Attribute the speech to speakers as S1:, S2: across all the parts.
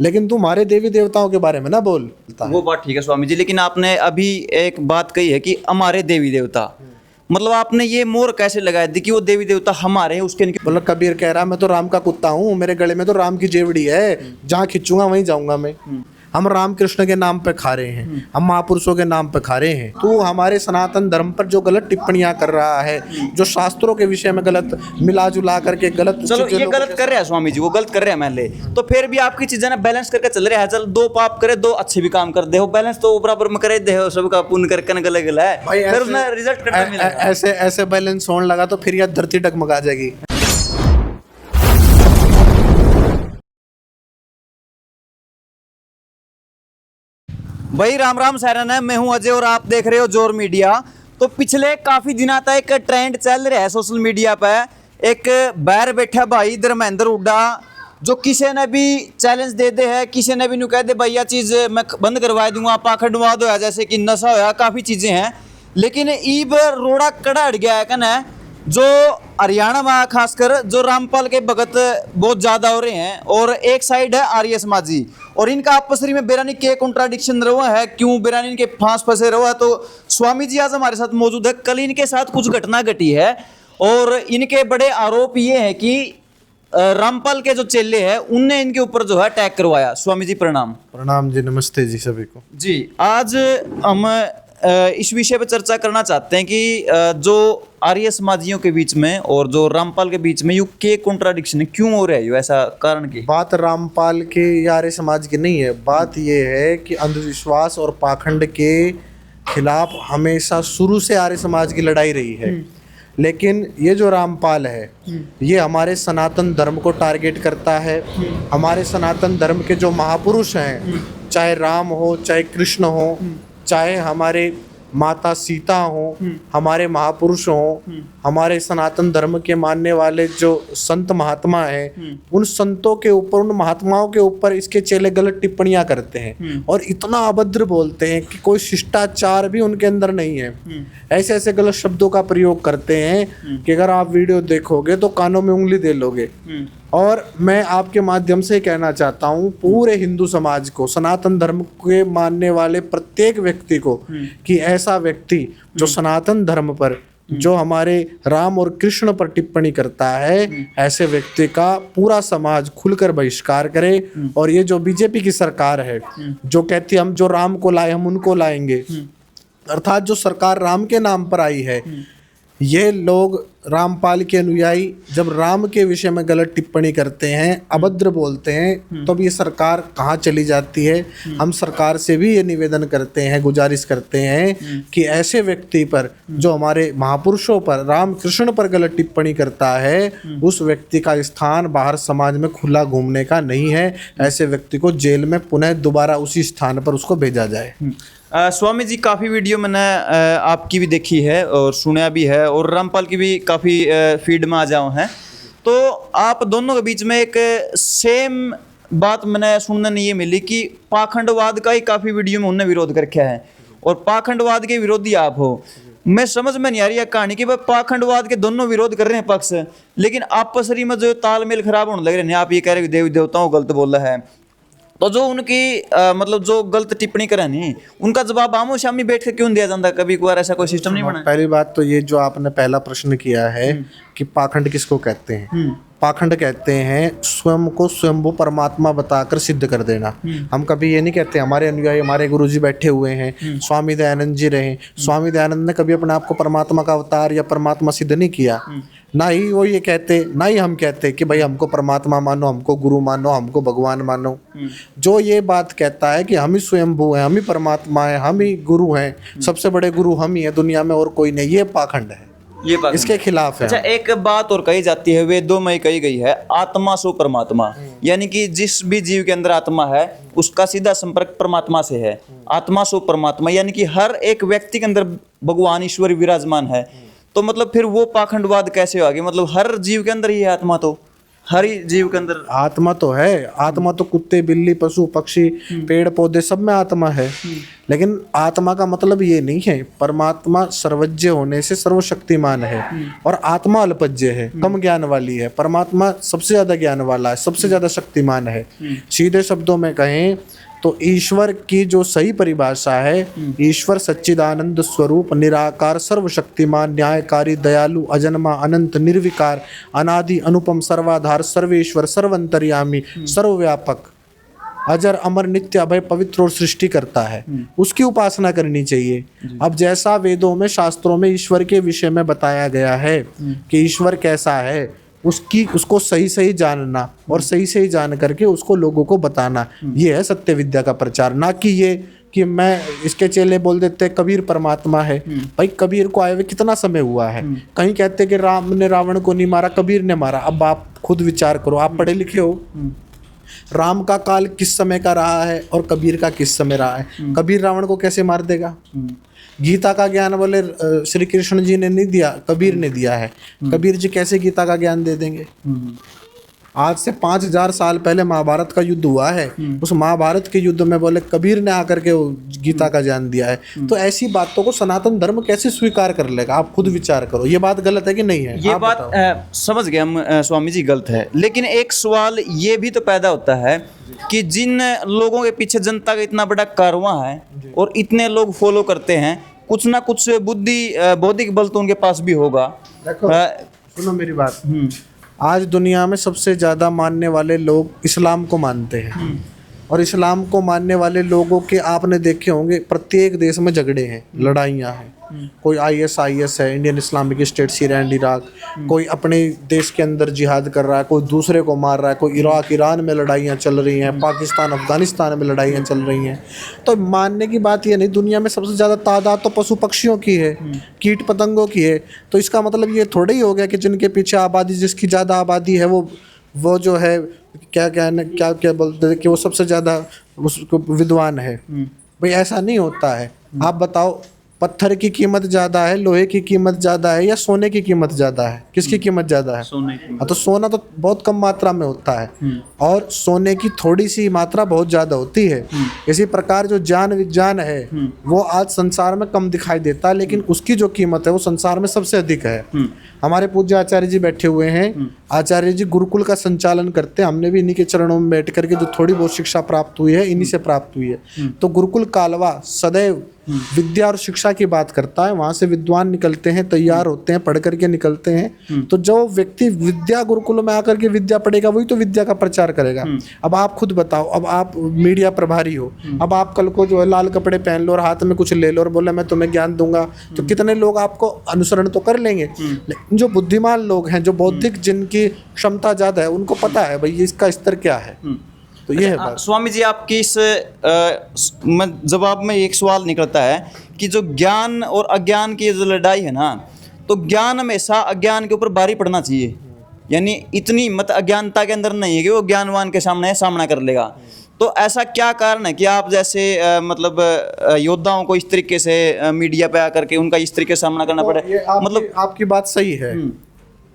S1: लेकिन तुम हमारे देवी देवताओं के बारे में ना बोलता है।
S2: वो बात ठीक है स्वामी जी, लेकिन आपने अभी एक बात कही है कि हमारे देवी देवता, मतलब आपने ये मोहर कैसे लगाया थी कि वो देवी देवता हमारे हैं उसके?
S1: मतलब कबीर कह रहा मैं तो राम का कुत्ता हूँ, मेरे गले में तो राम की जेवड़ी है, जहाँ खिंचूंगा वहीं जाऊंगा मैं। हम राम कृष्ण के नाम पे खा रहे हैं, हम महापुरुषों के नाम पे खा रहे हैं। तो हमारे सनातन धर्म पर जो गलत टिप्पणियां कर रहा है, जो शास्त्रों के विषय में गलत मिला जुला करके गलत,
S2: चलो ये गलत कर रहे हैं स्वामी जी, वो गलत कर रहे हैं मान ले, तो फिर भी आपकी चीजें ना बैलेंस करके चल रहे हैं। चल दो पाप करे, दो अच्छे भी काम कर दे हो, बैलेंस तो बराबर में करे दे हो, सबका पुण्य करके न गले गला है, फिर उसमें रिजल्ट करता मिलेगा।
S1: ऐसे ऐसे बैलेंस होने लगा तो फिर यह धरती डगमगा जाएगी।
S2: भाई राम राम सारन है, मैं हूं अजय और आप देख रहे हो जोर मीडिया। तो पिछले काफी दिनों तक एक ट्रेंड चल रहा है सोशल मीडिया पे, एक बाहर बैठा भाई धर्मेंद्र हुड्डा जो किसी ने भी चैलेंज दे दे है, किसी ने भी नु कह दे भाई यह चीज मैं बंद करवा दूंगा, पाखंडवाद होया जैसे कि नशा होया, काफी चीजें हैं, लेकिन ईब रोड़ा कड़ा हट गया है कना, जो हरियाणा में खासकर जो रामपाल के भगत बहुत ज्यादा हो रहे हैं, और एक साइड है आर्य समाजी, और इनका आपस में बेरानी के कॉन्ट्राडिक्शन रहा है, क्यों बेरानी इनके फांस फंसे रहा है। तो स्वामी जी आज हमारे साथ मौजूद है। कल इनके साथ कुछ घटना घटी है और इनके बड़े आरोप ये है कि रामपाल के जो चेले हैं उनने इनके ऊपर जो है अटैक करवाया। स्वामी जी प्रणाम।
S1: प्रणाम जी, नमस्ते जी सभी को।
S2: जी आज हम इस विषय पर चर्चा करना चाहते हैं कि जो आर्य समाजियों के बीच में और जो रामपाल के बीच में यू के कॉन्ट्राडिक्शन है, क्यों हो रहा है, ऐसा कारण की
S1: बात रामपाल के या आर्य समाज की नहीं है। बात ये है कि अंधविश्वास और पाखंड के खिलाफ हमेशा शुरू से आर्य समाज की लड़ाई रही है। लेकिन ये जो रामपाल है ये हमारे सनातन धर्म को टारगेट करता है। हमारे सनातन धर्म के जो महापुरुष हैं, चाहे राम हो, चाहे कृष्ण हो, चाहे हमारे माता सीता हो, हमारे महापुरुष हो, हमारे सनातन धर्म के मानने वाले जो संत महात्मा हैं, उन संतों के ऊपर, उन महात्माओं के ऊपर इसके चेले गलत टिप्पणियां करते हैं और इतना अभद्र बोलते हैं कि कोई शिष्टाचार भी उनके अंदर नहीं है। ऐसे ऐसे गलत शब्दों का प्रयोग करते हैं कि अगर आप वीडियो देखोगे तो कानों में उंगली दे लोगे। और मैं आपके माध्यम से कहना चाहता हूँ पूरे हिंदू समाज को, सनातन धर्म के मानने वाले प्रत्येक व्यक्ति को, कि ऐसा व्यक्ति जो सनातन धर्म पर, जो हमारे राम और कृष्ण पर टिप्पणी करता है, ऐसे व्यक्ति का पूरा समाज खुलकर बहिष्कार करे। और ये जो बीजेपी की सरकार है जो कहती है हम जो राम को लाए हम उनको लाएंगे, अर्थात जो सरकार राम के नाम पर आई है, ये लोग रामपाल के अनुयायी जब राम के विषय में गलत टिप्पणी करते हैं, अभद्र बोलते हैं, तब ये सरकार कहाँ चली जाती है। हम सरकार से भी ये निवेदन करते हैं, गुजारिश करते हैं कि ऐसे व्यक्ति पर, जो हमारे महापुरुषों पर, राम कृष्ण पर गलत टिप्पणी करता है, उस व्यक्ति का स्थान बाहर समाज में खुला घूमने का नहीं है। ऐसे व्यक्ति को जेल में पुनः दोबारा उसी स्थान पर उसको भेजा जाए।
S2: स्वामी जी काफ़ी वीडियो मैंने आपकी भी देखी है और सुना भी है, और रामपाल की भी काफ़ी फीड में आ जाओ हैं, तो आप दोनों के बीच में एक सेम बात मैंने सुनने नहीं ये मिली कि पाखंडवाद का ही काफ़ी वीडियो में उन्होंने विरोध कर रखा है और पाखंडवाद के विरोधी आप हो। मैं समझ में नहीं आ रही है कहानी कि भाई पाखंडवाद के दोनों विरोध कर रहे हैं पक्ष, लेकिन आपस में जो तालमेल खराब होने लग रहे हैं। आप ये कह रहे हैं देवी देवताओं गलत बोल रहा है, तो जो उनकी मतलब जो गलत टिप्पणी करे नहीं, उनका जवाब आमो सामने बैठ के क्यों दिया जाता? कभी कभार ऐसा कोई सिस्टम नहीं बना?
S1: पहली बात तो ये जो आपने पहला प्रश्न किया है कि पाखंड किसको कहते हैं, पाखंड कहते हैं स्वयं को स्वयंभू परमात्मा बताकर सिद्ध कर देना। हम कभी ये नहीं कहते हमारे अनुयायी, हमारे गुरुजी बैठे हुए हैं, स्वामी दयानंद जी रहे, स्वामी दयानंद ने कभी अपने आप को परमात्मा का अवतार या परमात्मा सिद्ध नहीं किया। ना ही वो ये कहते, ना ही हम कहते कि भाई हमको परमात्मा मानो, हमको गुरु मानो, हमको भगवान मानो। जो ये बात कहता है कि हम ही स्वयंभू हैं, हम ही परमात्मा है, हम ही गुरु हैं, सबसे बड़े गुरु हम ही हैं दुनिया में और कोई नहीं, ये पाखंड है,
S2: ये बात
S1: इसके खिलाफ है।
S2: अच्छा, एक बात और कही जाती है, वेदों में कही गई है, आत्मा सो परमात्मा, यानी कि जिस भी जीव के अंदर आत्मा है उसका सीधा संपर्क परमात्मा से है। आत्मा सो परमात्मा, यानी कि हर एक व्यक्ति के अंदर भगवान ईश्वर विराजमान है। तो मतलब फिर वो पाखंडवाद कैसे हो गया? मतलब हर जीव के अंदर ही है आत्मा। तो हर जीव के अंदर
S1: आत्मा तो है, आत्मा तो कुत्ते बिल्ली पशु पक्षी पेड़ पौधे सब में आत्मा है। लेकिन आत्मा का मतलब ये नहीं है, परमात्मा सर्वज्ञ होने से सर्वशक्तिमान है और आत्मा अल्पज्ञ है, कम ज्ञान वाली है। परमात्मा सबसे ज्यादा ज्ञान वाला है, सबसे ज्यादा शक्तिमान है। सीधे शब्दों में कहें तो ईश्वर की जो सही परिभाषा है, ईश्वर सच्चिदानंद स्वरूप निराकार सर्वशक्तिमान न्यायकारी दयालु अजन्मा अनंत निर्विकार अनादि अनुपम सर्वाधार सर्वेश्वर सर्वंतर्यामी सर्वव्यापक अजर अमर नित्य अभय पवित्र और सृष्टि करता है, उसकी उपासना करनी चाहिए। अब जैसा वेदों में शास्त्रों में ईश्वर के विषय में बताया गया है कि ईश्वर कैसा है, उसको सही सही जानना और सही सही जान करके उसको लोगों को बताना, ये है सत्य विद्या का प्रचार। ना कि ये कि मैं इसके चेले बोल देते कबीर परमात्मा है। भाई कबीर को आए हुए कितना समय हुआ है? कहीं कहते कि राम ने रावण को नहीं मारा, कबीर ने मारा। अब आप खुद विचार करो, आप पढ़े लिखे हो, राम का काल किस समय का रहा है और कबीर का किस समय रहा है? कबीर रावण को कैसे मार देगा? गीता का ज्ञान बोले श्री कृष्ण जी ने नहीं दिया, कबीर ने दिया है। कबीर जी कैसे गीता का ज्ञान दे देंगे? आज से 5000 साल पहले महाभारत का युद्ध हुआ है, उस महाभारत के युद्ध में बोले कबीर ने आकर के गीता का ज्ञान दिया है। तो ऐसी बातों को सनातन धर्म कैसे स्वीकार कर लेगा? आप खुद विचार करो, ये बात गलत है कि नहीं है?
S2: ये बात समझ गए हम स्वामी जी, गलत है। लेकिन एक सवाल ये भी तो पैदा होता है कि जिन लोगों के पीछे जनता का इतना बड़ा कारवां है और इतने लोग फॉलो करते हैं, कुछ ना कुछ बुद्धि बौद्धिक बल तो उनके पास भी होगा।
S1: देखो सुनो मेरी बात, आज दुनिया में सबसे ज़्यादा मानने वाले लोग इस्लाम को मानते हैं और इस्लाम को मानने वाले लोगों के आपने देखे होंगे प्रत्येक देश में झगड़े हैं, लड़ाइयाँ हैं। कोई IS है, Indian Islamic state, Syria and Iraq. कोई अपने देश के अंदर जिहाद कर रहा है, कोई दूसरे को मार रहा है। कोई इराक ईरान में लड़ाइयाँ चल रही हैं, पाकिस्तान अफगानिस्तान में लड़ाइयाँ चल रही हैं। तो मानने की बात ये नहीं, दुनिया में सबसे ज़्यादा तादाद तो पशु पक्षियों की है, कीट पतंगों की है। तो इसका मतलब ये थोड़ा ही हो गया कि जिनके पीछे आबादी, जिसकी ज़्यादा आबादी है वो जो है क्या बोलते हैं कि वो सबसे ज़्यादा उसको विद्वान है। भाई ऐसा नहीं होता है। आप बताओ, पत्थर की कीमत ज़्यादा है, लोहे की कीमत ज़्यादा है या सोने की कीमत ज़्यादा है? किसकी कीमत ज़्यादा है?
S2: सोने की।
S1: तो सोना तो बहुत कम मात्रा में होता है और सोने की थोड़ी सी मात्रा बहुत ज़्यादा होती है। इसी प्रकार जो ज्ञान विज्ञान है वो आज संसार में कम दिखाई देता है, लेकिन उसकी जो कीमत है वो संसार में सबसे अधिक है। हमारे पूज्य आचार्य जी बैठे हुए हैं, आचार्य जी गुरुकुल का संचालन करते हैं। हमने भी इन्हीं के चरणों में बैठ करके जो थोड़ी बहुत शिक्षा प्राप्त हुई है इन्हीं से प्राप्त हुई है। तो गुरुकुल कालवा सदैव विद्या और शिक्षा की बात करता है। वहां से विद्वान निकलते हैं, तैयार होते हैं, पढ़ करके निकलते हैं। तो जो व्यक्ति विद्या गुरुकुल में आकर के विद्या पढ़ेगा वही तो विद्या का प्रचार करेगा। अब आप खुद बताओ, अब आप मीडिया प्रभारी हो, अब आप कल को जो है लाल कपड़े पहन लो और हाथ में कुछ ले लो और बोले मैं तुम्हें ज्ञान दूंगा, तो कितने लोग आपको अनुसरण तो कर लेंगे। लेकिन जो बुद्धिमान लोग हैं, जो बौद्धिक, जिनकी क्षमता ज्यादा है, उनको पता है भाई इसका स्तर क्या है। तो ये है बात।
S2: स्वामी जी, आपकी इस जवाब में एक सवाल निकलता है कि जो ज्ञान और अज्ञान की जो लड़ाई है ना, तो ज्ञान हमेशा अज्ञान के ऊपर भारी पड़ना चाहिए। यानी इतनी मत अज्ञानता के अंदर नहीं है कि वो ज्ञानवान के सामने सामना कर लेगा। तो ऐसा क्या कारण है कि आप जैसे मतलब योद्धाओं को इस तरीके से मीडिया पे आकर के उनका इस तरीके से सामना करना पड़े?
S1: मतलब आपकी बात सही है।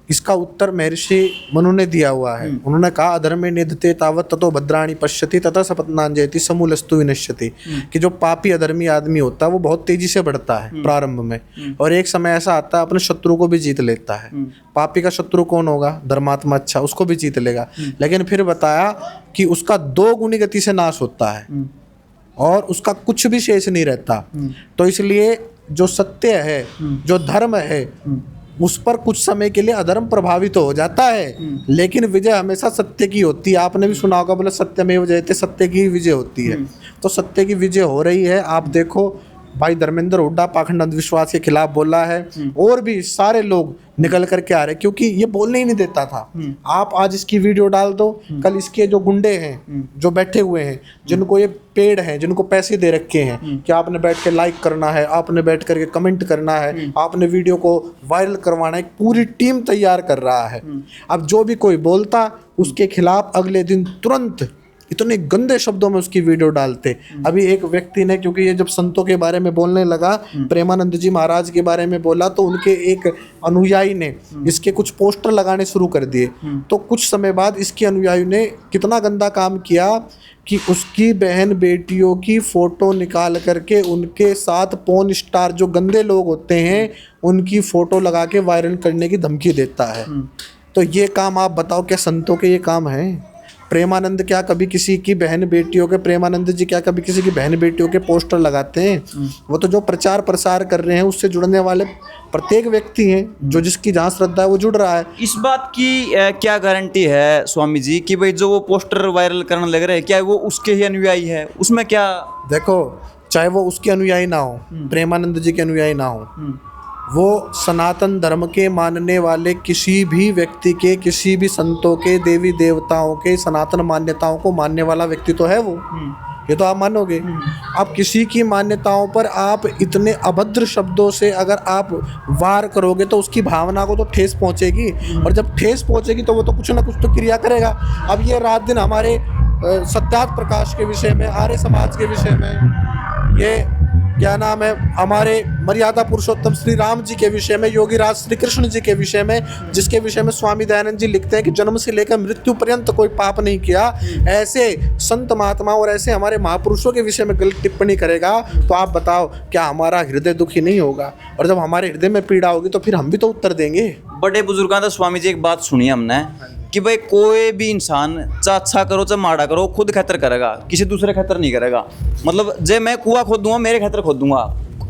S1: इसका उत्तर महर्षि मनु ने दिया हुआ है। उन्होंने कहा अधर्मे निधते तावत ततो भद्राणि पश्यति तथा सपत्नांजयति समूलस्तु विनश्यति, कि जो पापी अधर्मी आदमी होता है वो बहुत तेजी से बढ़ता है प्रारंभ में, और एक समय ऐसा आता है अपने शत्रु को भी जीत लेता है। पापी का शत्रु कौन होगा? धर्मात्मा, अच्छा, उसको भी जीत लेगा। लेकिन फिर बताया कि उसका 2 गुनी गति से नाश होता है और उसका कुछ भी शेष नहीं रहता। तो इसलिए जो सत्य है, जो धर्म है, उस पर कुछ समय के लिए अधर्म प्रभावित तो हो जाता है, लेकिन विजय हमेशा सत्य की होती है। आपने भी सुना होगा, बोले सत्यमेव जयते, सत्य की विजय होती है। तो सत्य की विजय हो रही है। आप देखो भाई धर्मेंद्र हुड्डा पाखंड अंधविश्वास के खिलाफ बोला है और भी सारे लोग निकल करके आ रहे, क्योंकि ये बोलने ही नहीं देता था। आप आज इसकी वीडियो डाल दो, कल इसके जो गुंडे हैं जो बैठे हुए हैं, जिनको ये पेड़ हैं, जिनको पैसे दे रखे हैं कि आपने बैठ के लाइक करना है, आपने बैठ करके कमेंट करना है, आपने वीडियो को वायरल करवाना है, एक पूरी टीम तैयार कर रहा है। अब जो भी कोई बोलता उसके खिलाफ अगले दिन तुरंत इतने गंदे शब्दों में उसकी वीडियो डालते। अभी एक व्यक्ति ने, क्योंकि ये जब संतों के बारे में बोलने लगा, प्रेमानंद जी महाराज के बारे में बोला, तो उनके एक अनुयायी ने इसके कुछ पोस्टर लगाने शुरू कर दिए। तो कुछ समय बाद इसके अनुयायी ने कितना गंदा काम किया कि उसकी बहन बेटियों की फोटो निकाल करके उनके साथ पोर्न स्टार जो गंदे लोग होते हैं उनकी फोटो लगा के वायरल करने की धमकी देता है। तो ये काम आप बताओ, क्या संतों के ये काम है? प्रेमानंद क्या कभी किसी की बहन बेटियों के, प्रेमानंद जी क्या कभी किसी की बहन बेटियों के पोस्टर लगाते हैं? वो तो जो प्रचार प्रसार कर रहे हैं उससे जुड़ने वाले प्रत्येक व्यक्ति हैं, जो जिसकी जहाँ श्रद्धा है वो जुड़ रहा है।
S2: इस बात की क्या गारंटी है स्वामी जी कि भाई जो वो पोस्टर वायरल करने लग रहे हैं क्या वो उसके ही अनुयायी है? उसमें क्या,
S1: देखो, चाहे वो उसके अनुयायी ना हो, प्रेमानंद जी के अनुयायी ना हो, वो सनातन धर्म के मानने वाले किसी भी व्यक्ति के, किसी भी संतों के, देवी देवताओं के, सनातन मान्यताओं को मानने वाला व्यक्ति तो है वो। ये तो आप मानोगे। अब किसी की मान्यताओं पर आप इतने अभद्र शब्दों से अगर आप वार करोगे तो उसकी भावना को तो ठेस पहुंचेगी, और जब ठेस पहुंचेगी तो वो तो कुछ ना कुछ तो क्रिया करेगा। अब ये रात दिन हमारे सत्यार्थ प्रकाश के विषय में, आर्य समाज के विषय में, ये क्या नाम है, हमारे मर्यादा पुरुषोत्तम श्री राम जी के विषय में, योगी राज श्री कृष्ण जी के विषय में, जिसके विषय में स्वामी दयानंद जी लिखते हैं कि जन्म से लेकर मृत्यु पर्यंत कोई पाप नहीं किया, ऐसे संत महात्मा और ऐसे हमारे महापुरुषों के विषय में गलत टिप्पणी करेगा, तो आप बताओ क्या हमारा हृदय दुखी नहीं होगा? और जब हमारे हृदय में पीड़ा होगी तो फिर हम भी तो उत्तर देंगे।
S2: बड़े बुजुर्गों का स्वामी जी एक बात सुनी हमने कि भाई कोई भी इंसान चाहे अच्छा करो चाहे माड़ा करो खुद खतर करेगा, किसी दूसरे खतर नहीं करेगा। मतलब जे मैं कुआं खोदूंगा मेरे खतर खोदूंगा,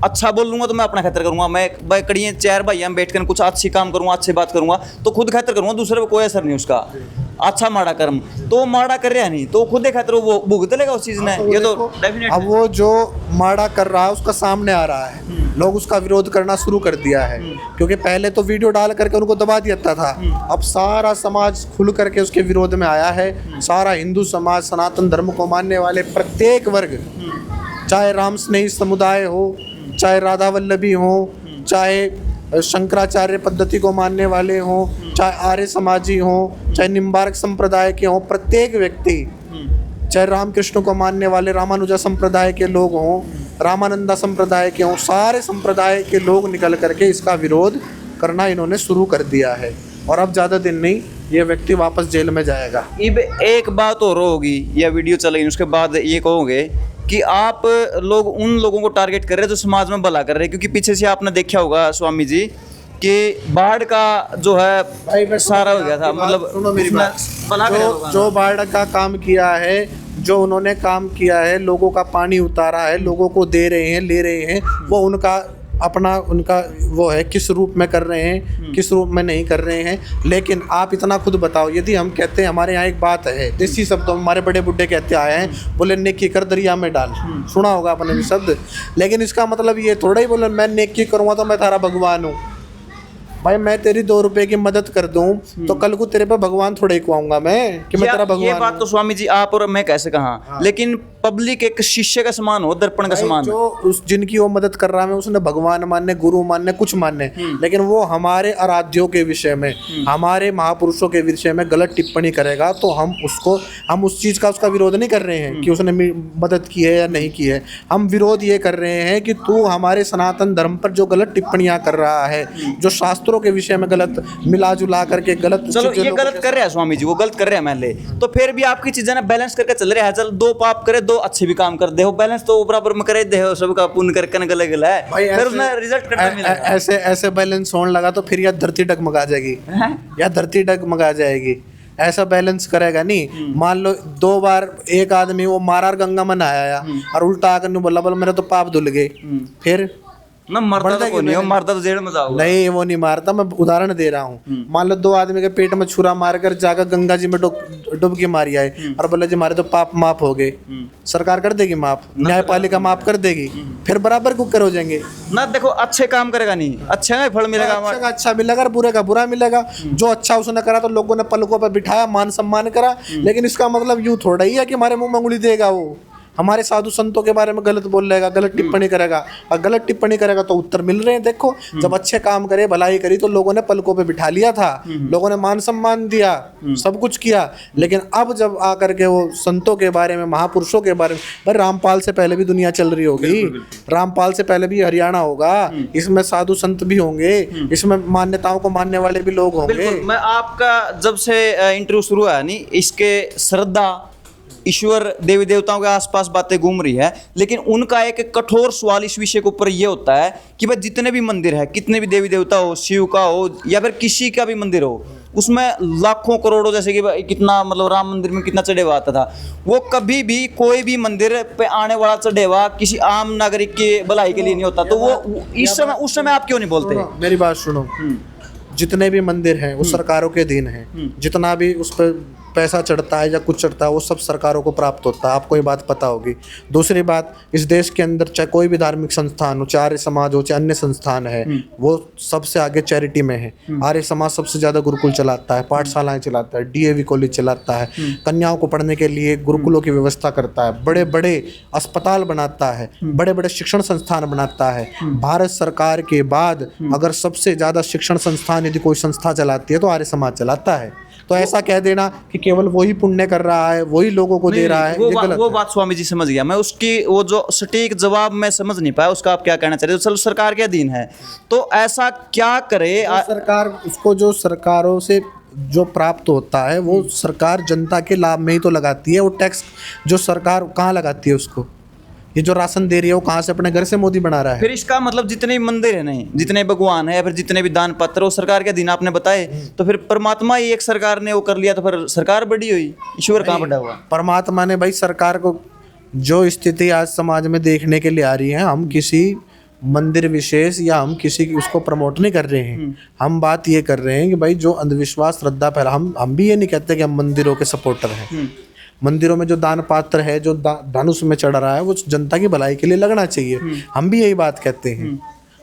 S2: अच्छा बोल लूंगा तो मैं अपना खतर करूंगा। मैं भाई कड़िए चार भाई हम बैठ कर कुछ अच्छी काम करूंगा, अच्छी बात करूंगा तो खुद खतर करूंगा, दूसरे पर कोई असर नहीं उसका। अच्छा माड़ा कर्म तो माड़ा कर रहा नहीं तो खुद खतर वो भुगत लेगा उस चीज ने। ये तो डेफिनेट।
S1: अब वो जो माड़ा कर रहा है उसका सामने आ रहा है, लोग उसका विरोध करना शुरू कर दिया है, क्योंकि पहले तो वीडियो डाल करके उनको दबा दिया था। अब सारा समाज खुल करके उसके विरोध में आया है। सारा हिंदू समाज, सनातन धर्म को मानने वाले प्रत्येक वर्ग, चाहे राम स्नेही समुदाय हो, चाहे राधा वल्लभी हो, चाहे शंकराचार्य पद्धति को मानने वाले हों, चाहे आर्य समाजी हों, चाहे निम्बार्क संप्रदाय के हों, प्रत्येक व्यक्ति, चाहे रामकृष्ण को मानने वाले रामानुजा संप्रदाय के लोग हों, रामानंदा संप्रदाय के हों, सारे संप्रदाय के लोग निकल करके इसका विरोध करना इन्होंने शुरू कर दिया है। और अब ज़्यादा दिन नहीं, ये व्यक्ति वापस जेल में जाएगा।
S2: अब एक बात और होगी, यह वीडियो चलेगी उसके बाद ये कहोगे कि आप लोग उन लोगों को टारगेट कर रहे हैं जो समाज में भला कर रहे हैं, क्योंकि पीछे से आपने देखा होगा स्वामी जी कि बाढ़ का जो है सारा हो गया था। मतलब
S1: सुनो मेरी बात, जो बाढ़ का काम किया है, जो उन्होंने काम किया है, लोगों का पानी उतारा है, लोगों को दे रहे हैं, ले रहे हैं, वो उनका अपना उनका वो है, किस रूप में कर रहे हैं, किस रूप में नहीं कर रहे हैं। लेकिन आप इतना खुद बताओ, यदि हम कहते हैं, हमारे यहाँ एक बात है, देसी शब्दों में हमारे बड़े बुड्ढे कहते आए हैं, बोले नेकी कर दरिया में डाल, सुना होगा आपने भी शब्द। लेकिन इसका मतलब ये थोड़ा ही बोले मैं नेकी करूँगा तो मैं तारा भगवान हूँ। भाई मैं तेरी 2 रुपए की मदद कर दूं तो कल को तेरे पे भगवान थोड़े ही खुआऊंगा मैं कि मैं तेरा भगवान।
S2: ये बात तो स्वामी जी आप और मैं कैसे कहा, लेकिन पब्लिक एक शिष्य का समान हो, दर्पण का समान।
S1: जो उस जिनकी वो मदद कर रहा है, उसने भगवान मानने, गुरु मानने, कुछ मानने, लेकिन वो हमारे आराध्यों के विषय में, हमारे महापुरुषों के विषय में गलत टिप्पणी करेगा तो हम उस चीज का उसका विरोध नहीं कर रहे हैं कि उसने मदद की है या नहीं की है। हम विरोध ये कर रहे हैं कि तू हमारे सनातन धर्म पर जो गलत टिप्पणियां कर रहा है, जो शास्त्रों के विषय में गलत मिला जुला करके गलत,
S2: चलो ये गलत कर रहे हैं स्वामी जी, वो गलत कर रहे हैं मान ले, तो फिर भी आपकी चीजें ना बैलेंस करके चल रहे हैं। चल 2 पाप करे 2 अच्छे भी काम कर दे हो, बैलेंस तो बराबर में करे दे हो, सबका पुण्य करके न गले गला है, फिर उसमें रिजल्ट करता मिलेगा।
S1: ऐसे बैलेंस होने लगा तो फिर यह धरती डगमगा जाएगी, या धरती डगमगा जाएगी। ऐसा बैलेंस करेगा नहीं। मान लो 2 बार एक आदमी वो मारा और गंगा में नहाया और उल्टा आकर नहीं बोला मेरे तो पाप धुल गए, फिर
S2: ना मरता तो नहीं हो, मरता तो जेल में जाओगे।
S1: नहीं, वो नहीं मारता, मैं उदाहरण दे रहा हूँ। मान लो 2 आदमी के पेट में छुरा मारकर जाकर गंगा जी में डुबकी मारी आए और बोले जी मारे तो पाप माफ हो गए, सरकार कर देगी माफ, न्यायपालिका माफ कर देगी, फिर बराबर कुकर हो जाएंगे
S2: ना। देखो अच्छे काम करेगा नहीं, अच्छा फल मिलेगा,
S1: अच्छा मिलेगा और बुरे का बुरा मिलेगा। जो अच्छा उसने करा तो लोगों ने पलकों पर बिठाया, मान सम्मान करा, लेकिन इसका मतलब यूं थोड़ा ही है कि हमारे मुंह में उंगली देगा वो। हमारे साधु संतों के बारे में गलत बोल लेगा, गलत टिप्पणी करेगा, और गलत टिप्पणी करेगा तो उत्तर मिल रहे हैं। देखो जब अच्छे काम करे, भलाई करी, तो लोगों ने पलकों पे बिठा लिया था, लोगों ने मान सम्मान दिया, सब कुछ किया। लेकिन अब जब आकर के वो संतों के बारे में, महापुरुषों के बारे में, भाई रामपाल से पहले भी दुनिया चल रही होगी, रामपाल से पहले भी हरियाणा होगा, इसमें साधु संत भी होंगे, इसमें मान्यताओं को मानने वाले भी लोग होंगे।
S2: बिल्कुल। मैं आपका जब से इंटरव्यू शुरू हुआ नहीं, इसके श्रद्धा, ईश्वर, देवी देवताओं के आसपास बातें घूम रही है, लेकिन उनका एक कठोर सवाल इस विषय के ऊपर ये होता है कि भाई जितने भी मंदिर है, कितने भी देवी देवता हो, शिव का हो या फिर किसी का भी मंदिर हो, उसमें लाखों करोड़ों, जैसे कि कितना मतलब राम मंदिर में कितना चढ़ेवा आता था, वो कभी भी कोई भी मंदिर पे आने वाला चढ़ेवा किसी आम नागरिक की भलाई के लिए नहीं होता। तो वो उस समय आप क्यों नहीं बोलते?
S1: मेरी बात सुनो, जितने भी मंदिर हैं वो सरकारों के अधीन हैं, जितना भी उस पर पैसा चढ़ता है या कुछ चढ़ता है वो सब सरकारों को प्राप्त होता है, आपको ये बात पता होगी। दूसरी बात, इस देश के अंदर चाहे कोई भी धार्मिक संस्थान हो, चाहे आर्य समाज हो, चाहे अन्य संस्थान है, वो सबसे आगे चैरिटी में है। आर्य समाज सबसे ज़्यादा गुरुकुल चलाता है, पाठशालाएं चलाता है, डीएवी कॉलेज चलाता है, कन्याओं को पढ़ने के लिए गुरुकुलों की व्यवस्था करता है, बड़े बड़े अस्पताल बनाता है, बड़े बड़े शिक्षण संस्थान बनाता है। भारत सरकार के बाद अगर सबसे ज़्यादा शिक्षण संस्थान यदि कोई संस्था चलाती है तो आर्य समाज चलाता है। तो ऐसा कह देना कि केवल वही पुण्य कर रहा है, वही लोगों को दे रहा है, ये गलत
S2: वो
S1: है।
S2: बात स्वामी जी समझ गया मैं, उसकी वो जो सटीक जवाब मैं समझ नहीं पाया, उसका आप क्या कहना चाह रहे हो? चलो सरकार के अधीन है तो ऐसा क्या करे?
S1: सरकार उसको जो सरकारों से जो प्राप्त होता है वो सरकार जनता के लाभ में ही तो लगाती है। वो टैक्स जो सरकार कहाँ लगाती है उसको, ये जो राशन दे रही है वो कहाँ से, अपने घर से मोदी बना रहा है।
S2: फिर इसका मतलब जितने भी मंदिर है, नहीं जितने भगवान है या फिर जितने भी दान पत्र वो सरकार के अधीन आपने बताए, तो फिर परमात्मा ही एक सरकार ने वो कर लिया तो फिर सरकार बड़ी हुई, ईश्वर कहाँ बड़ा हुआ?
S1: परमात्मा ने भाई सरकार को जो स्थिति आज समाज में देखने के लिए आ रही है, हम किसी मंदिर विशेष या हम किसी की उसको प्रमोट नहीं कर रहे हैं। हम बात ये कर रहे हैं कि भाई जो अंधविश्वास श्रद्धा फैला, हम भी ये नहीं कहते कि हम मंदिरों के सपोर्टर हैं। मंदिरों में जो दान पात्र है, जो धनुष में चढ़ रहा है, वो जनता की भलाई के लिए लगना चाहिए, हम भी यही बात कहते हैं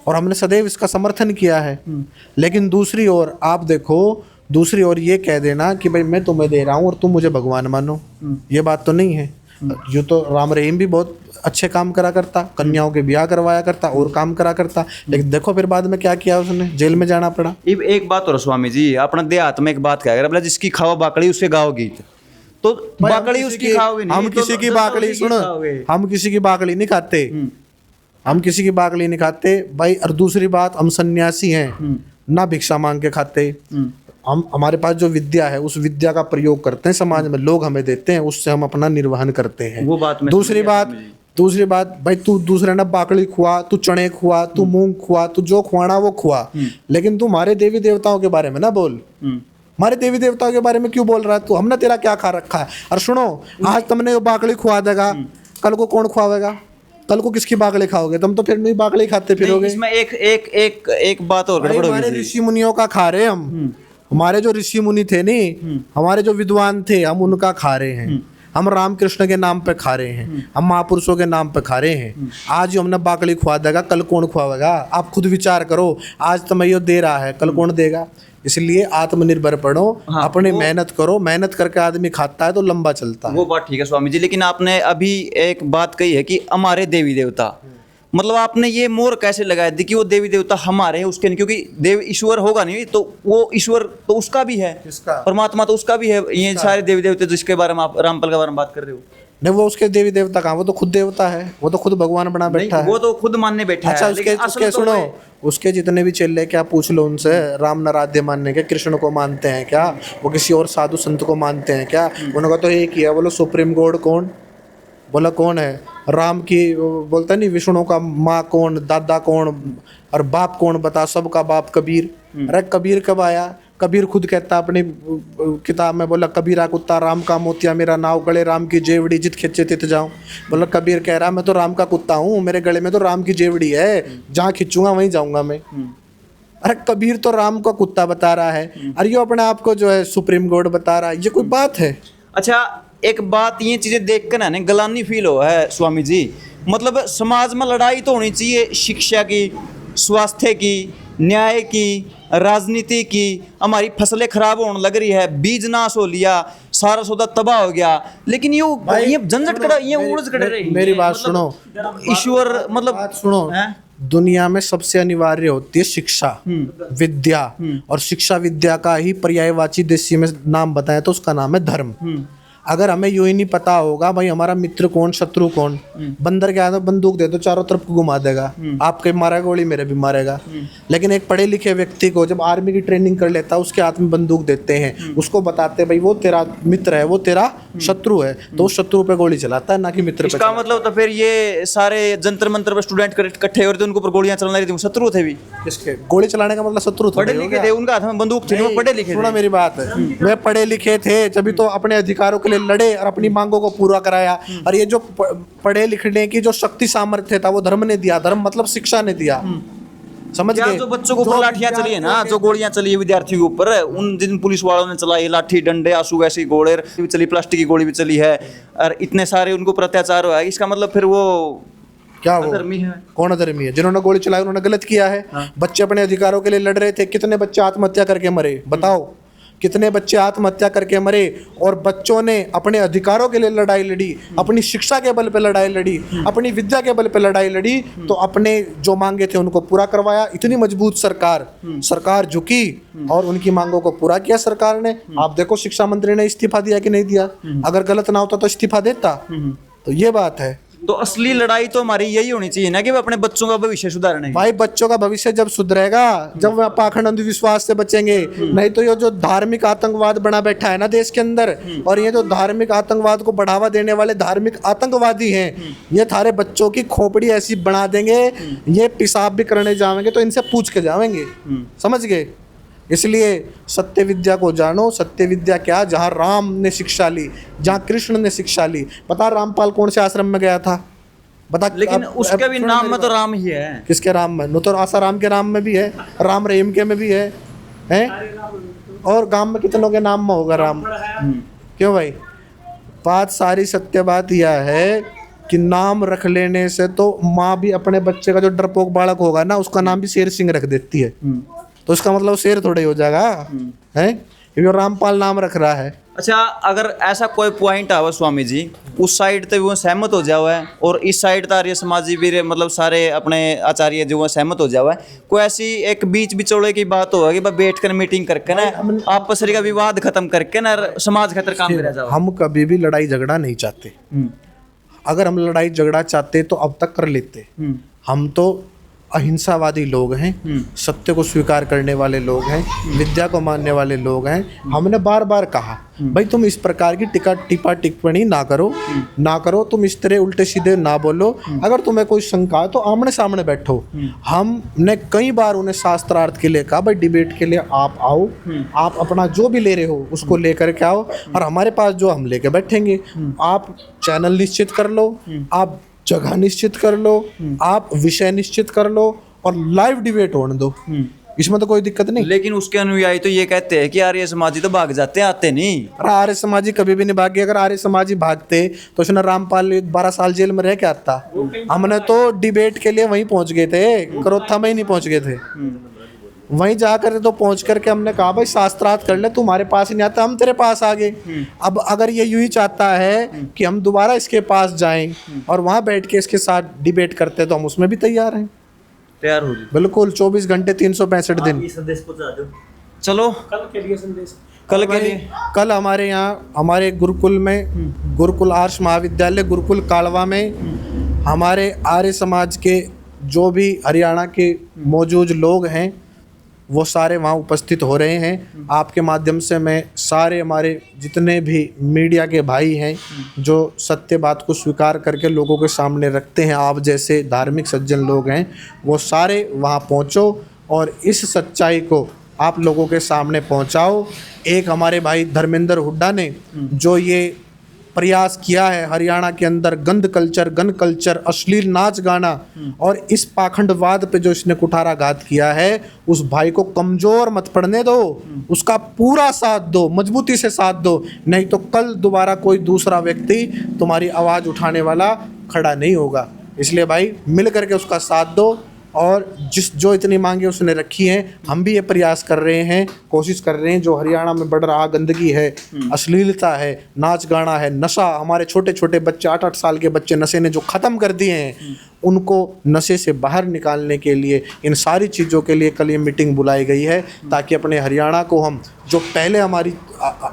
S1: और हमने सदैव इसका समर्थन किया है। लेकिन दूसरी ओर आप देखो, दूसरी ओर ये कह देना कि भाई मैं तुम्हें दे रहा हूँ और तुम मुझे भगवान मानो, ये बात तो नहीं है। जो तो राम रहीम भी बहुत अच्छे काम करा करता, कन्याओं के ब्याह करवाया करता और काम करा करता, लेकिन देखो फिर बाद में क्या किया उसने, जेल में जाना पड़ा।
S2: एक बात और स्वामी जी, अपना देहात में एक बात क्या है, जिसकी खावा बाकड़ी उसके गाओ गीत, तो बाकड़ी उसकी खाओगे नहीं,
S1: हम किसी की बाकड़ी, सुनो, हम किसी की बाकड़ी नहीं खाते, हम किसी की बाकड़ी नहीं खाते भाई। और दूसरी बात, हम सन्यासी हैं, ना भिक्षा मांग के खाते। हम हमारे पास जो विद्या है उस विद्या का प्रयोग करते हैं, समाज में लोग हमें देते हैं, उससे हम अपना निर्वहन करते हैं।
S2: वो बात
S1: दूसरी बात भाई, तू दूसरे ने बाकड़ी खुआ, तू चने खुआ, तू मूंग खुआ, तू जो खुआना वो खुआ, लेकिन तू हमारे देवी देवताओं के बारे में ना बोल। हमारे देवी देवताओं के बारे में क्यों बोल रहा है तू? हमने तेरा क्या खा रखा है? और सुनो, आज तुमने बाकड़ी खुआ देगा, कल को कौन खुआवेगा? कल को किसकी बाकड़ी खाओगे? तुम तो फिर नहीं बाकड़ी खाते फिरोगे।
S2: इसमें एक बात और गड़बड़ होगी।
S1: हमारे ऋषि मुनियों का खा रहे हम, हमारे जो ऋषि मुनि थे नहीं, हमारे जो विद्वान थे, हम उनका खा रहे हैं। हम रामकृष्ण के नाम पे खा रहे हैं, हम महापुरुषों के नाम पे खा रहे हैं। आज जो हमने बाकड़ी खुआ देगा, कल कौन खुआवेगा? आप खुद विचार करो, आज तुम्हें ये दे रहा है, कल कौन देगा? इसलिए आत्मनिर्भर पढ़ो, अपनी मेहनत करो, मेहनत करके आदमी खाता है तो लंबा चलता है।
S2: वो बात ठीक है स्वामी जी, लेकिन आपने अभी एक बात कही है कि हमारे देवी देवता, मतलब आपने ये मोहर कैसे लगाया थी कि वो देवी देवता हमारे हैं उसके नहीं? क्योंकि देव ईश्वर होगा नहीं तो वो ईश्वर तो उसका भी है, परमात्मा तो उसका भी है। ये सारे देवी देवता जिसके बारे में आप रामपाल के बारे में बात कर रहे हो,
S1: नहीं वो उसके देवी देवता कहाँ, वो तो खुद देवता है, वो तो खुद भगवान बना बैठा है,
S2: वो तो खुद मानने बैठा है।
S1: अच्छा, उसके सुनो, उसके जितने भी चेले, क्या पूछ लो उनसे, राम नराध्य मानने के, कृष्ण को मानते हैं क्या? वो किसी और साधु संत को मानते हैं क्या? उनका तो एक ही है, बोलो सुप्रीम गॉड कौन? बोला कौन है? राम की बोलता नहीं, विष्णु का माँ कौन, दादा कौन और बाप कौन? बता, सबका बाप कबीर। अरे कबीर कब आया? कबीर खुद कहता अपनी किताब में, बोला कबीरा कुत्ता राम का मोतिया, मेरा नाव गले राम की जेवड़ी, जित खिंचे तित जाऊं। बोला कबीर कह रहा मैं तो राम का कुत्ता हूँ, मेरे गले में तो राम की जेवड़ी है, जहाँ खिंचूंगा वहीं जाऊंगा मैं। अरे कबीर तो राम का कुत्ता बता रहा है, अरे ये अपने आप को जो है सुप्रीम गॉड बता रहा है, ये कोई बात है?
S2: अच्छा, एक बात ये चीजें देख कर ना गलानी फील हो है स्वामी जी, मतलब समाज में लड़ाई तो होनी चाहिए, शिक्षा की, स्वास्थ्य की, न्याय की, राजनीति की। हमारी फसलें खराब होने लग रही है, बीज नाश हो लिया, सारा सौदा तबाह हो गया। लेकिन ये झंझट कड़ा ये उड़ज कड़े रही
S1: मेरी बात सुनो,
S2: ईश्वर मतलब
S1: बात सुनो,
S2: हैं?
S1: दुनिया में सबसे अनिवार्य होती है शिक्षा, विद्या, और शिक्षा विद्या का ही पर्यायवाची देशी में नाम बताएं तो उसका नाम है धर्म। अगर हमें यूं ही नहीं पता होगा भाई हमारा मित्र कौन शत्रु कौन, बंदर क्या है, बंदूक दे दो चारों तरफ को घुमा देगा, आपके मारेगा गोली मेरे भी मारेगा। लेकिन एक पढ़े लिखे व्यक्ति को जब आर्मी की ट्रेनिंग कर लेता है उसके हाथ में बंदूक देते हैं, उसको बताते हैं भाई वो तेरा मित्र है वो तेरा शत्रु है, तो उस शत्रु पे गोली चलाता है ना कि मित्र पे।
S2: इसका मतलब तो फिर ये सारे जंतर मंतर पे स्टूडेंट इकट्ठे हो रहे थे, उनके ऊपर गोलियां चला रही थी, शत्रु थे भी।
S1: किसके गोली चलाने का मतलब शत्रु थोड़ी
S2: पढ़े
S1: हो
S2: लिखे
S1: गया।
S2: थे, उनका हाथ में बंदूक थी, वो पढ़े लिखे
S1: सुनो
S2: थे।
S1: मेरी बात है, वे पढ़े लिखे थे जब तो अपने अधिकारों के लिए लड़े और अपनी मांगों को पूरा कराया। और ये जो पढ़े लिखने की जो शक्ति सामर्थ्य था वो धर्म ने दिया, धर्म मतलब शिक्षा ने दिया, समझ गए।
S2: जो बच्चों के ऊपर लाठियां चली है ना, जो गोलियां चली है विद्यार्थियों के ऊपर, उन जिन पुलिस वालों ने चलाई लाठी डंडे आंसू वैसी गोले भी चली, प्लास्टिक की गोली भी चली है, और इतने सारे उनको ऊपर अत्याचार हुआ है, इसका मतलब फिर वो
S1: क्या वो
S2: अधर्मी है।
S1: कौन अधर्मी है? जिन्होंने गोली चलाई उन्होंने गलत किया है। बच्चे अपने अधिकारों के लिए लड़ रहे थे, कितने बच्चे आत्महत्या करके मरे बताओ, कितने बच्चे आत्महत्या करके मरे? और बच्चों ने अपने अधिकारों के लिए लड़ाई लड़ी, अपनी शिक्षा के बल पे लड़ाई लड़ी, अपनी विद्या के बल पे लड़ाई लड़ी, तो अपने जो मांगे थे उनको पूरा करवाया। इतनी मजबूत सरकार झुकी और उनकी मांगों को पूरा किया सरकार ने। आप देखो शिक्षा मंत्री ने इस्तीफा दिया कि नहीं दिया? अगर गलत ना होता तो इस्तीफा देता। तो ये बात है।
S2: तो असली लड़ाई तो हमारी यही होनी चाहिए ना कि वो अपने बच्चों का भविष्य सुधारना है।
S1: भाई बच्चों का भविष्य जब सुधरेगा जब वह पाखंड अंधविश्वास से बचेंगे, नहीं तो ये जो धार्मिक आतंकवाद बना बैठा है ना देश के अंदर, और ये जो धार्मिक आतंकवाद को बढ़ावा देने वाले धार्मिक आतंकवादी हैं, ये थारे बच्चों की खोपड़ी ऐसी बना देंगे, ये पेशाब भी करने जाएंगे तो इनसे पूछ के जाएंगे, समझ गए। इसलिए सत्य विद्या को जानो। सत्य विद्या क्या? जहाँ राम ने शिक्षा ली, जहाँ कृष्ण ने शिक्षा ली। बता रामपाल कौन से आश्रम में गया था? बता।
S2: लेकिन उसके भी नाम में तो राम ही है।
S1: किसके राम में? नो तो आसाराम के नाम में भी है, राम रहीम के में भी है, हैं? और गांव में कितनों के नाम में होगा राम? क्यों भाई? बात सारी सत्य बात यह है कि नाम रख लेने से तो माँ भी अपने बच्चे का जो डरपोक बालक होगा ना उसका नाम भी शेर सिंह रख देती है, तो इसका मतलब शेर थोड़े हो जाएगा, हैं? ये रामपाल नाम रख रहा है।
S2: अच्छा, अगर ऐसा कोई पॉइंट आवा स्वामी जी, उस साइड पे वो सहमत हो जावा है और इस साइड तो आर्य समाजी भी मतलब सारे अपने आचार्य जो वो सहमत हो जावा है, कोई ऐसी एक बीच बिचौले की बात होगी बैठ कर मीटिंग करके ना आपस का विवाद खत्म करके ना समाज खातिर काम करा जाओ।
S1: हम कभी भी लड़ाई झगड़ा नहीं चाहते। अगर हम लड़ाई झगड़ा चाहते तो अब तक कर लेते। हम तो अहिंसावादी लोग हैं, सत्य को स्वीकार करने वाले लोग हैं, विद्या को मानने वाले लोग हैं। हमने बार बार कहा भाई तुम इस प्रकार की टिप्पा टिप्पणी ना करो, तुम इस तरह उल्टे सीधे ना बोलो। अगर तुम्हें कोई शंका है तो आमने सामने बैठो। हमने कई बार उन्हें शास्त्रार्थ के लिए कहा भाई डिबेट के लिए आप आओ, आप अपना जो भी ले रहे हो उसको लेकर के आओ और हमारे पास जो हम लेके बैठेंगे। आप चैनल निश्चित कर लो, आप जगह निश्चित कर लो, आप विषय निश्चित कर लो और लाइव डिबेट होने दो, इसमें तो कोई दिक्कत नहीं।
S2: लेकिन उसके अनुयायी तो ये कहते हैं कि आर्य समाजी तो भाग जाते हैं, आते नहीं।
S1: आर्य समाजी कभी भी नहीं भागे। अगर आर्य समाजी भागते तो उसने रामपाल 12 साल जेल में रह के आता। हमने तो डिबेट के लिए वहीं पहुंच गए थे, करोत्था में ही नहीं पहुंच गए थे। वहीं जाकर तो पहुंच करके हमने कहा भाई शास्त्रार्थ कर ले, तुम्हारे पास ही नहीं आता, हम तेरे पास आ गए। अब अगर ये यूं ही चाहता है कि हम दोबारा इसके पास जाएं और वहां बैठ के इसके साथ डिबेट करते तो हम उसमें भी तैयार हैं,
S2: तैयार हो जी।
S1: बिल्कुल 24 घंटे 365 दिन।
S2: चलो कल के लिए
S1: कल हमारे यहाँ हमारे गुरुकुल में, गुरुकुल आर्ष महाविद्यालय गुरुकुल कालवा में हमारे आर्य समाज के जो भी हरियाणा के मौजूद लोग हैं वो सारे वहाँ उपस्थित हो रहे हैं। आपके माध्यम से मैं सारे हमारे जितने भी मीडिया के भाई हैं जो सत्य बात को स्वीकार करके लोगों के सामने रखते हैं, आप जैसे धार्मिक सज्जन लोग हैं, वो सारे वहाँ पहुँचो और इस सच्चाई को आप लोगों के सामने पहुँचाओ। एक हमारे भाई धर्मेंद्र हुड्डा ने जो ये प्रयास किया है हरियाणा के अंदर गंद कल्चर, गन कल्चर, अश्लील नाच गाना और इस पाखंडवाद पे जो इसने कुठाराघात किया है, उस भाई को कमज़ोर मत पड़ने दो, उसका पूरा साथ दो, मजबूती से साथ दो, नहीं तो कल दोबारा कोई दूसरा व्यक्ति तुम्हारी आवाज़ उठाने वाला खड़ा नहीं होगा। इसलिए भाई मिल करके उसका साथ दो और जो इतनी मांगे उसने रखी हैं, हम भी ये प्रयास कर रहे हैं कोशिश कर रहे हैं। जो हरियाणा में बढ़ रहा गंदगी है, अश्लीलता है, नाच गाना है, नशा, हमारे छोटे छोटे बच्चे 8-8 साल के बच्चे नशे ने जो ख़त्म कर दिए हैं, उनको नशे से बाहर निकालने के लिए, इन सारी चीज़ों के लिए कल ये मीटिंग बुलाई गई है, ताकि अपने हरियाणा को हम, जो पहले हमारी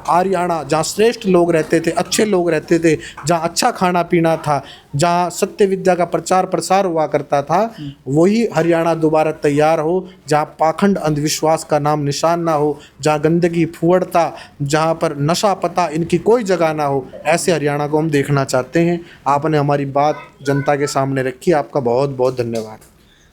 S1: हरियाणा जहाँ श्रेष्ठ लोग रहते थे, अच्छे लोग रहते थे, जहाँ अच्छा खाना पीना था, जहाँ सत्य विद्या का प्रचार प्रसार हुआ करता था, वही हरियाणा दोबारा तैयार हो, जहाँ पाखंड अंधविश्वास का नाम निशान ना हो, जहाँ गंदगी फुहड़ता, जहाँ पर नशा पता इनकी कोई जगह ना हो, ऐसे हरियाणा को हम देखना चाहते हैं। आपने हमारी बात जनता के सामने रखी, आपका बहुत बहुत धन्यवाद।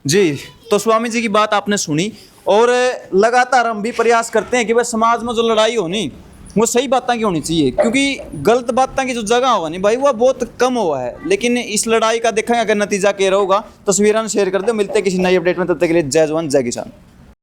S2: जी, तो स्वामी जी की बात आपने सुनी और लगातार हम भी प्रयास करते हैं कि भाई समाज में जो लड़ाई होनी वो सही बातें की होनी चाहिए, क्योंकि गलत बातें की जो जगह होगा नहीं भाई वो बहुत कम हुआ है। लेकिन इस लड़ाई का देखेंगे अगर नतीजा क्या होगा। तस्वीरें शेयर कर दो, मिलते हैं किसी नई अपडेट में, तब तक के लिए जय जवान जय किसान।